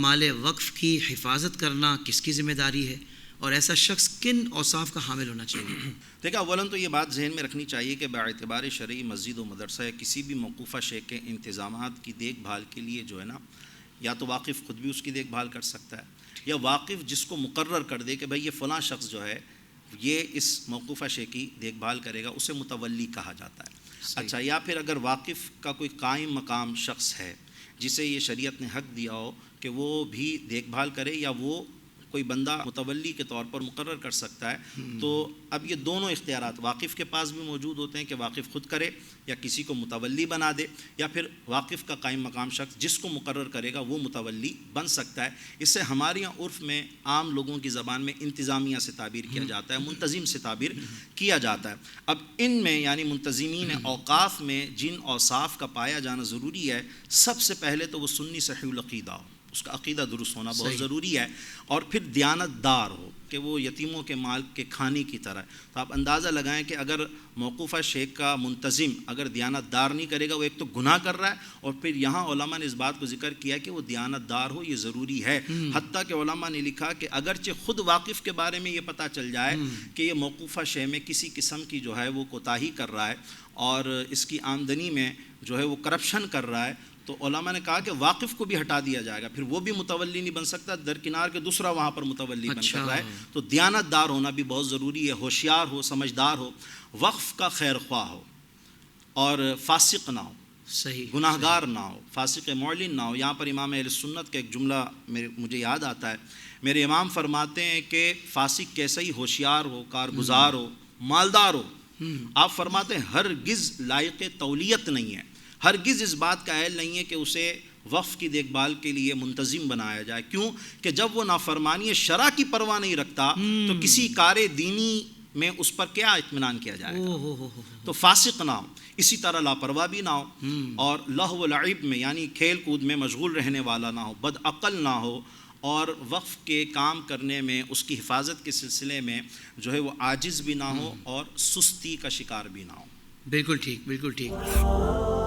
مال وقف کی حفاظت کرنا کس کی ذمہ داری ہے، اور ایسا شخص کن اوصاف کا حامل ہونا چاہیے؟ دیکھیں، اولاً تو یہ بات ذہن میں رکھنی چاہیے کہ باعتبار شرعی مسجد و مدرسہ یا کسی بھی موقوفہ شے کے انتظامات کی دیکھ بھال کے لیے جو ہے نا، یا تو واقف خود بھی اس کی دیکھ بھال کر سکتا ہے، یا واقف جس کو مقرر کر دے کہ بھائی یہ فلاں شخص جو ہے یہ اس موقوفہ شے کی دیکھ بھال کرے گا، اسے متولی کہا جاتا ہے۔ اچھا، یا پھر اگر واقف کا کوئی قائم مقام شخص ہے جسے یہ شریعت نے حق دیا ہو کہ وہ بھی دیکھ بھال کرے، یا وہ کوئی بندہ متولی کے طور پر مقرر کر سکتا ہے، تو اب یہ دونوں اختیارات واقف کے پاس بھی موجود ہوتے ہیں کہ واقف خود کرے یا کسی کو متولی بنا دے، یا پھر واقف کا قائم مقام شخص جس کو مقرر کرے گا وہ متولی بن سکتا ہے۔ اس سے ہمارے یہاں عرف میں عام لوگوں کی زبان میں انتظامیہ سے تعبیر کیا جاتا ہے، منتظم سے تعبیر کیا جاتا ہے۔ اب ان میں یعنی منتظمین اوقاف میں جن اوصاف کا پایا جانا ضروری ہے، سب سے پہلے تو وہ سنی صحیح العقیدہ ہو، اس کا عقیدہ درست ہونا بہت ضروری ہے، اور پھر دیانت دار ہو کہ وہ یتیموں کے مال کے کھانے کی طرح۔ تو آپ اندازہ لگائیں کہ اگر موقوفہ شیخ کا منتظم اگر دیانت دار نہیں کرے گا، وہ ایک تو گناہ کر رہا ہے، اور پھر یہاں علماء نے اس بات کو ذکر کیا کہ وہ دیانت دار ہو، یہ ضروری ہے۔ حتیٰ کہ علماء نے لکھا کہ اگرچہ خود واقف کے بارے میں یہ پتہ چل جائے کہ یہ موقوفہ شے میں کسی قسم کی جو ہے وہ کوتاہی کر رہا ہے اور اس کی آمدنی میں جو ہے وہ کرپشن کر رہا ہے، تو علماء نے کہا کہ واقف کو بھی ہٹا دیا جائے گا، پھر وہ بھی متولی نہیں بن سکتا، درکنار کے دوسرا وہاں پر متولی بن کر رہا ہے۔ تو دیانت دار ہونا بھی بہت ضروری ہے، ہوشیار ہو، سمجھدار ہو، وقف کا خیر خواہ ہو، اور فاسق نہ ہو، گناہگار نہ ہو، فاسق معلن نہ ہو۔ یہاں پر امام اہل سنت کا ایک جملہ مجھے یاد آتا ہے، میرے امام فرماتے ہیں کہ فاسق کیسا ہی ہوشیار ہو، کارگزار ہو، مالدار ہو، آپ فرماتے ہیں ہرگز لائق تولیت نہیں ہے، ہرگز اس بات کا اہل نہیں ہے کہ اسے وقف کی دیکھ بھال کے لیے منتظم بنایا جائے۔ کیوں کہ جب وہ نافرمانی شرع کی پرواہ نہیں رکھتا تو کسی کار دینی میں اس پر کیا اطمینان کیا جائے گا؟ تو فاسق نہ ہو، اسی طرح لاپرواہ بھی نہ ہو، اور لہو و لعب میں یعنی کھیل کود میں مشغول رہنے والا نہ ہو، بد عقل نہ ہو، اور وقف کے کام کرنے میں اس کی حفاظت کے سلسلے میں جو ہے وہ عاجز بھی نہ ہو اور سستی کا شکار بھی نہ ہو۔ بالکل ٹھیک، بالکل ٹھیک۔